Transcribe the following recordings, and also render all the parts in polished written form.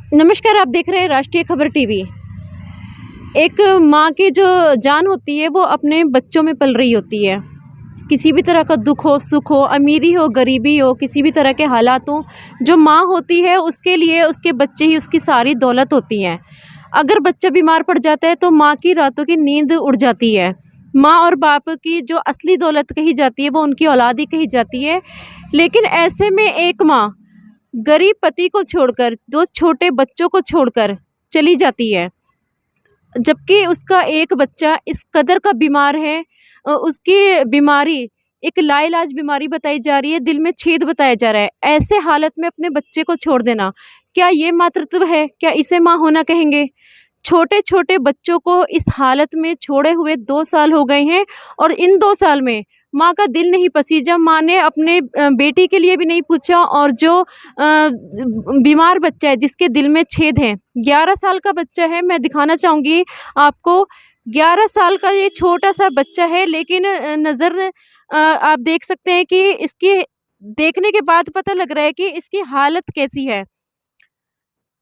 नमस्कार, आप देख रहे हैं राष्ट्रीय खबर टीवी। एक माँ की जो जान होती है वो अपने बच्चों में पल रही होती है। किसी भी तरह का दुख हो, सुख हो, अमीरी हो, गरीबी हो, किसी भी तरह के हालात हों, जो माँ होती है उसके लिए उसके बच्चे ही उसकी सारी दौलत होती हैं। अगर बच्चा बीमार पड़ जाता है तो माँ की रातों की नींद उड़ जाती है। माँ और बाप की जो असली दौलत कही जाती है वो उनकी औलाद ही कही जाती है। लेकिन ऐसे में एक माँ गरीब पति को छोड़कर, 2 छोटे बच्चों को छोड़कर चली जाती है। जबकि उसका एक बच्चा इस कदर का बीमार है, उसकी बीमारी एक लाइलाज बीमारी बताई जा रही है, दिल में छेद बताया जा रहा है। ऐसे हालत में अपने बच्चे को छोड़ देना, क्या ये मातृत्व है? क्या इसे माँ होना कहेंगे? छोटे-छोटे बच्चों को इस हालत में छोड़े हुए 2 साल हो गए हैं और इन 2 साल में माँ का दिल नहीं पसीजा, माँ ने अपने बेटी के लिए भी नहीं पूछा। और जो बीमार बच्चा है जिसके दिल में छेद है, 11 साल का बच्चा है। मैं दिखाना चाहूँगी आपको, 11 साल का ये छोटा-सा बच्चा है, लेकिन आप देख सकते हैं कि इसकी देखने के बाद पता लग रहा है कि इसकी हालत कैसी है।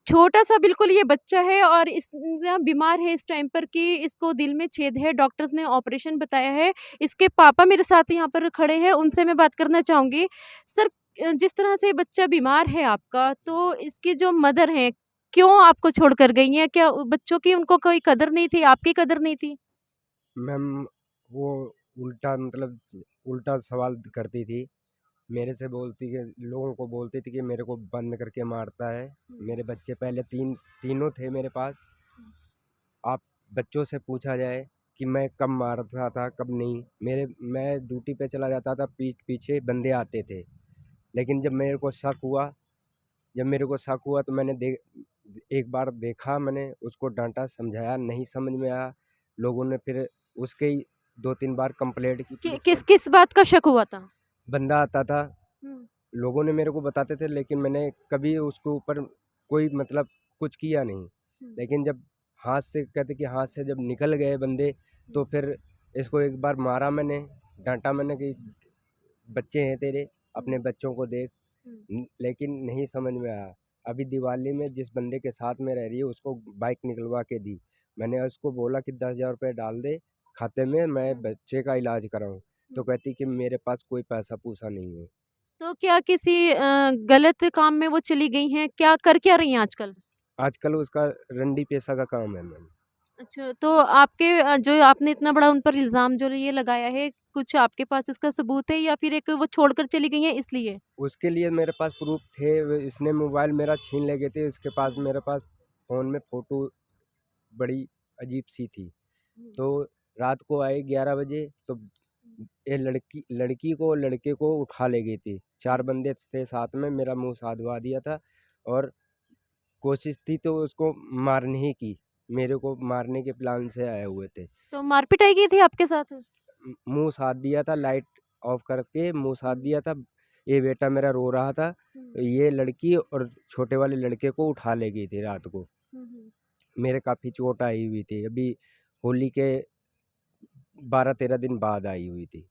छोटा-सा बिल्कुल ये बच्चा है और इतना बीमार है इस टाइम पर कि इसको दिल में छेद है, डॉक्टर्स ने ऑपरेशन बताया है। इसके पापा मेरे साथ यहाँ पर खड़े हैं, उनसे मैं बात करना चाहूँगी। सर, जिस तरह से बच्चा बीमार है आपका, तो इसकी जो मदर हैं, क्यों आपको छोड़कर गई हैं? क्या बच्चों की उनको कोई कदर नहीं थी, आपकी कदर नहीं थी? मैम, वो उल्टा सवाल करती थी। मेरे से बोलती कि लोगों को बोलती थी कि मेरे को बंद करके मारता है। मेरे बच्चे पहले तीनों थे मेरे पास। आप बच्चों से पूछा जाए कि मैं कब मारता था कब नहीं। मैं ड्यूटी पे चला जाता था, पीछे बंदे आते थे। लेकिन जब मेरे को शक हुआ तो एक बार देखा, मैंने उसको डांटा, समझाया, नहीं समझ में आया। लोगों ने फिर उसके ही 2-3 बार कंप्लेंट की कि पुलिस किस को। किस बात का शक हुआ था? बंदा आता था, हुँ, लोगों ने मेरे को बताते थे, लेकिन मैंने कभी उसके ऊपर कोई कुछ किया नहीं। हुँ, लेकिन जब हाथ से कहते कि हाथ से जब निकल गए बंदे, तो फिर इसको एक बार मारा मैंने, डांटा मैंने कि बच्चे हैं तेरे, अपने हुँ, बच्चों को देख। हुँ, लेकिन नहीं समझ में आया। अभी दिवाली में जिस बंदे के साथ में रह रही है उसको बाइक निकलवा के दी। मैंने उसको बोला कि 10,000 रुपये डाल दे खाते में, मैं हुँ, बच्चे का इलाज कराऊं। तो हुँ। कहती कि मेरे पास कोई पैसा पूसा नहीं है। तो क्या किसी गलत काम में वो चली गई हैं? क्या रही हैं आजकल? आजकल उसका रंडी पेशा का काम है मैम। अच्छा, तो आपके जो आपने इतना बड़ा उन पर इल्ज़ाम जो ये लगाया है, कुछ आपके पास इसका सबूत है या फिर एक वो छोड़कर चली गई हैं इसलिए? उसके लिए मेरे पास प्रूफ थे। इसने मोबाइल मेरा छीन ले गए थे। इसके पास, हुँ, मेरे पास फ़ोन में फ़ोटो बड़ी अजीब सी थी। हुँ, तो रात को आए 11 बजे, तो ये लड़की को लड़के को उठा ले गई थी। 4 हुँ, बंदे थे साथ में, मेरा मुँह साधवा दिया था। और कोशिश थी तो उसको मारने ही की। मेरे को मारने के प्लान से आए हुए थे। तो मार-पिटाई की थी आपके साथ? मुँह साध दिया था, लाइट ऑफ करके मुँह साध हुँ, दिया था। ये बेटा मेरा रो रहा था। हुँ, तो ये लड़की और छोटे वाले लड़के को उठा ले गई थी रात को। हुँ, हुँ। मेरे काफ़ी चोट आई हुई थी। अभी होली के 12-13 दिन बाद आई हुई थी।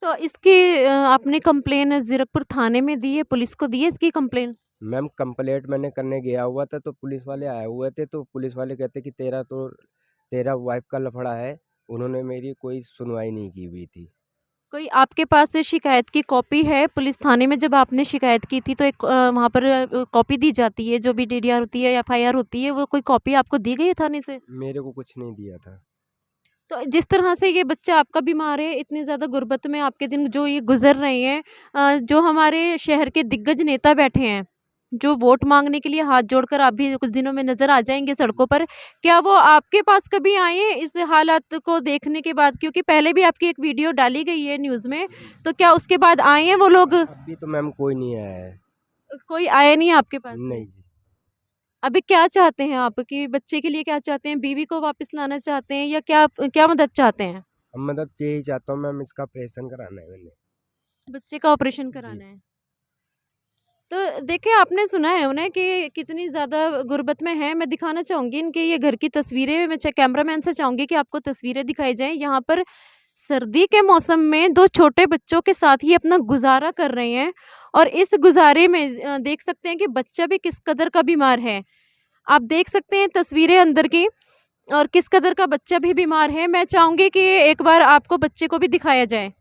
तो इसकी आपने कंप्लेन ज़ीरकपुर थाने में दी है, पुलिस को दी है इसकी कंप्लेन? मैम, कंप्लेंट मैंने करने गया हुआ था तो पुलिस वाले आए हुए थे। तो पुलिस वाले कहते कि तेरा वाइफ का लफड़ा है। उन्होंने मेरी कोई सुनवाई नहीं की हुई थी। कोई आपके पास शिकायत की कॉपी है? पुलिस थाने में जब आपने शिकायत की थी तो एक वहाँ पर कॉपी दी जाती है, जो भी डीडीआर होती है, एफआईआर होती है, वो कोई कॉपी आपको दी गई है थाने से? मेरे को कुछ नहीं दिया था। तो जिस तरह से ये बच्चा आपका बीमार है, इतनी ज़्यादा गुर्बत में आपके दिन जो ये गुज़र रहे हैं, जो हमारे शहर के दिग्गज नेता बैठे हैं, जो वोट माँगने के लिए हाथ जोड़कर आप भी कुछ दिनों में नज़र आ जाएँगे सड़कों पर, क्या वो आपके पास कभी आए हैं इस हालात को देखने के बाद? क्योंकि पहले भी आपकी एक वीडियो डाली गई है न्यूज़ में, जी। तो क्या उसके बाद आए हैं वो लोग? अभी तो मैम कोई नहीं आया है। कोई आया नहीं है आपके पास से? नहीं जी। अभी क्या चाहते हैं आप कि बच्चे के लिए क्या चाहते हैं? बीवी को वापस लाना चाहते हैं या क्या क्या मदद चाहते हैं? अब मदद यही चाहता हूँ मैम, इसका ऑपरेशन कराना है मैंने। बच्चे का ऑपरेशन जी। कराना है। तो देखिए, आपने सुना है उन्हें कि कितनी ज़्यादा गुर्बत में हैं। मैं दिखाना चाहूँगी इनके ये घर की तस्वीरें, मैं च कैमरामैन से चाहूँगी कि आपको तस्वीरें दिखाई जाएँ। यहाँ पर सर्दी के मौसम में 2 छोटे बच्चों के साथ ही अपना गुज़ारा कर रहे हैं और इस गुज़ारे में देख सकते हैं कि बच्चा भी किस कदर का बीमार है। आप देख सकते हैं तस्वीरें अंदर की और किस कदर का बच्चा भी बीमार है। मैं चाहूँगी कि एक बार आपको बच्चे को भी दिखाया जाए।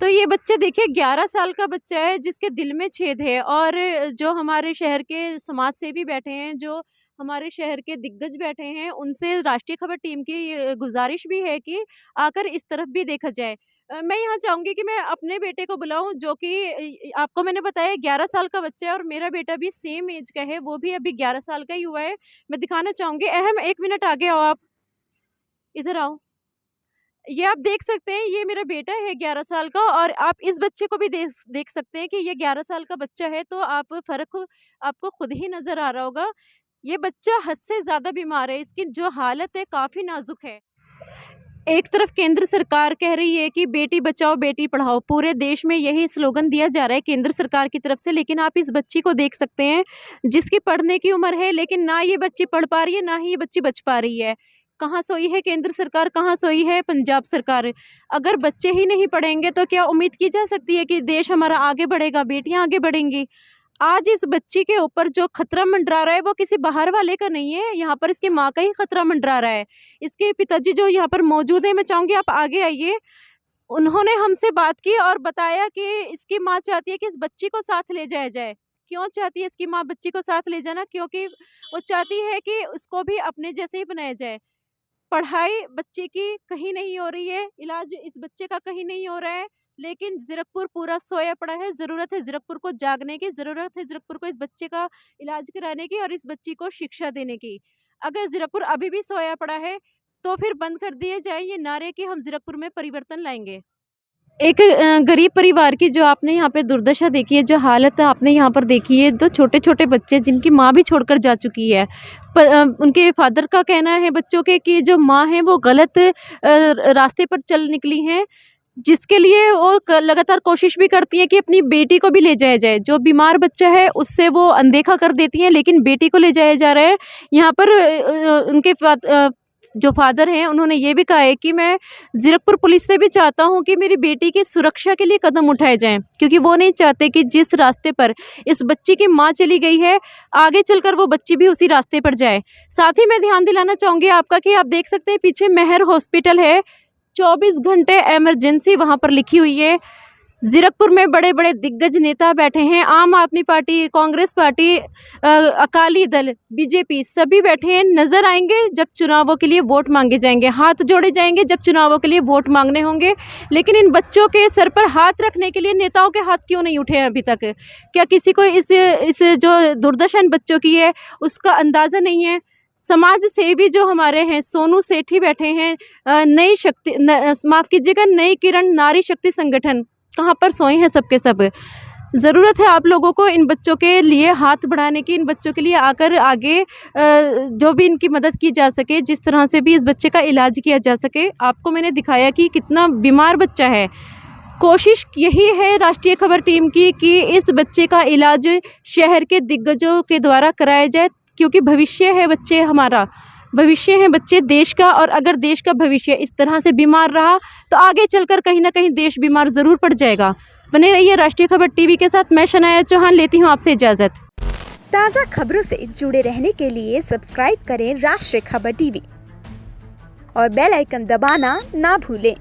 तो ये बच्चा देखिए 11 साल का बच्चा है जिसके दिल में छेद है और जो हमारे शहर के समाज सेवी बैठे हैं, जो हमारे शहर के दिग्गज बैठे हैं, उनसे राष्ट्रीय खबर टीम की गुज़ारिश भी है कि आकर इस तरफ भी देखा जाए। मैं यहाँ चाहूँगी कि मैं अपने बेटे को बुलाऊँ जो कि आपको मैंने बताया 11 साल का बच्चा है और मेरा बेटा भी सेम ऐज का है, वो भी अभी 11 साल का ही हुआ है। मैं दिखाना चाहूँगी। अहम 1 मिनट आगे आओ आप, इधर आओ। ये आप देख सकते हैं, ये मेरा बेटा है 11 साल का और आप इस बच्चे को भी देख सकते हैं कि ये 11 साल का बच्चा है, तो आप फ़र्क आपको खुद ही नज़र आ रहा होगा। ये बच्चा हद से ज़्यादा बीमार है, इसकी जो हालत है काफ़ी नाज़ुक है। एक तरफ केंद्र सरकार कह रही है कि बेटी बचाओ बेटी पढ़ाओ, पूरे देश में यही स्लोगन दिया जा रहा है केंद्र सरकार की तरफ से, लेकिन आप इस बच्ची को देख सकते हैं जिसकी पढ़ने की उम्र है, लेकिन ना ये बच्ची पढ़ पा रही है, ना ही ये बच्ची बच पा रही है। कहाँ सोई है केंद्र सरकार, कहाँ सोई है पंजाब सरकार? अगर बच्चे ही नहीं पढ़ेंगे तो क्या उम्मीद की जा सकती है कि देश हमारा आगे बढ़ेगा, बेटियां आगे बढ़ेंगी? आज इस बच्ची के ऊपर जो खतरा मंडरा रहा है वो किसी बाहर वाले का नहीं है, यहाँ पर इसकी माँ का ही खतरा मंडरा रहा है। इसके पिताजी जो यहाँ पर मौजूद है, मैं चाहूँगी आप आगे आइए। उन्होंने हमसे बात की और बताया कि इसकी माँ चाहती है कि इस बच्ची को साथ ले जाया जाए। क्यों चाहती है इसकी माँ बच्ची को साथ ले जाना? क्योंकि वो चाहती है कि उसको भी अपने जैसे ही बनाया जाए। पढ़ाई बच्चे की कहीं नहीं हो रही है, इलाज इस बच्चे का कहीं नहीं हो रहा है, लेकिन ज़ीरकपुर पूरा सोया पड़ा है। ज़रूरत है ज़ीरकपुर को जागने की, ज़रूरत है ज़ीरकपुर को इस बच्चे का इलाज कराने की और इस बच्ची को शिक्षा देने की। अगर ज़ीरकपुर अभी भी सोया पड़ा है, तो फिर बंद कर दिए जाएँ ये नारे कि हम ज़ीरकपुर में परिवर्तन लाएँगे। एक गरीब परिवार की जो आपने यहाँ पे दुर्दशा देखी है, जो हालत आपने यहाँ पर देखी है, 2 छोटे-छोटे बच्चे जिनकी माँ भी छोड़कर जा चुकी है। उनके फादर का कहना है बच्चों के कि जो माँ है वो गलत रास्ते पर चल निकली हैं, जिसके लिए वो लगातार कोशिश भी करती हैं कि अपनी बेटी को भी ले जाया जाए। जो बीमार बच्चा है उससे वो अनदेखा कर देती हैं, लेकिन बेटी को ले जाया जा रहा है। यहाँ पर उनके जो फादर हैं उन्होंने ये भी कहा है कि मैं ज़ीरकपुर पुलिस से भी चाहता हूँ कि मेरी बेटी की सुरक्षा के लिए कदम उठाए जाएँ, क्योंकि वो नहीं चाहते कि जिस रास्ते पर इस बच्ची की माँ चली गई है, आगे चलकर वो बच्ची भी उसी रास्ते पर जाए। साथ ही मैं ध्यान दिलाना चाहूँगी आपका कि आप देख सकते हैं पीछे मेहर हॉस्पिटल है, 24 घंटे इमरजेंसी वहाँ पर लिखी हुई है। ज़ीरकपुर में बड़े-बड़े दिग्गज नेता बैठे हैं, आम आदमी party, Congress party, Akali Dal, BJP सभी बैठे हैं। नज़र आएंगे जब चुनावों के लिए वोट मांगे जाएंगे, हाथ जोड़े जाएंगे जब चुनावों के लिए वोट मांगने होंगे। लेकिन इन बच्चों के सर पर हाथ रखने के लिए नेताओं के हाथ क्यों नहीं उठे हैं अभी तक? क्या किसी को इस जो दुर्दशा इन बच्चों की है उसका अंदाज़ा नहीं है? समाज सेवी जो हमारे हैं, सोनू सेठी बैठे हैं, नई शक्ति माफ़ कीजिएगा, नई किरण नारी शक्ति संगठन, कहाँ पर सोए हैं सब के सब। ज़रूरत है आप लोगों को इन बच्चों के लिए हाथ बढ़ाने की, इन बच्चों के लिए आकर आगे जो भी इनकी मदद की जा सके, जिस तरह से भी इस बच्चे का इलाज किया जा सके। आपको मैंने दिखाया कि कितना बीमार बच्चा है। कोशिश यही है राष्ट्रीय खबर टीम की कि इस बच्चे का इलाज शहर के दिग्गजों के द्वारा कराया जाए, क्योंकि भविष्य है बच्चे हमारा, भविष्य है बच्चे देश का। और अगर देश का भविष्य इस तरह से बीमार रहा तो आगे चलकर कहीं ना कहीं देश बीमार ज़रूर पड़ जाएगा। बने रहिए राष्ट्रीय खबर टीवी के साथ। मैं शनाया चौहान लेती हूँ आपसे इजाज़त। ताज़ा खबरों से जुड़े रहने के लिए सब्सक्राइब करें राष्ट्रीय खबर टीवी और बेल आइकन दबाना ना भूलें।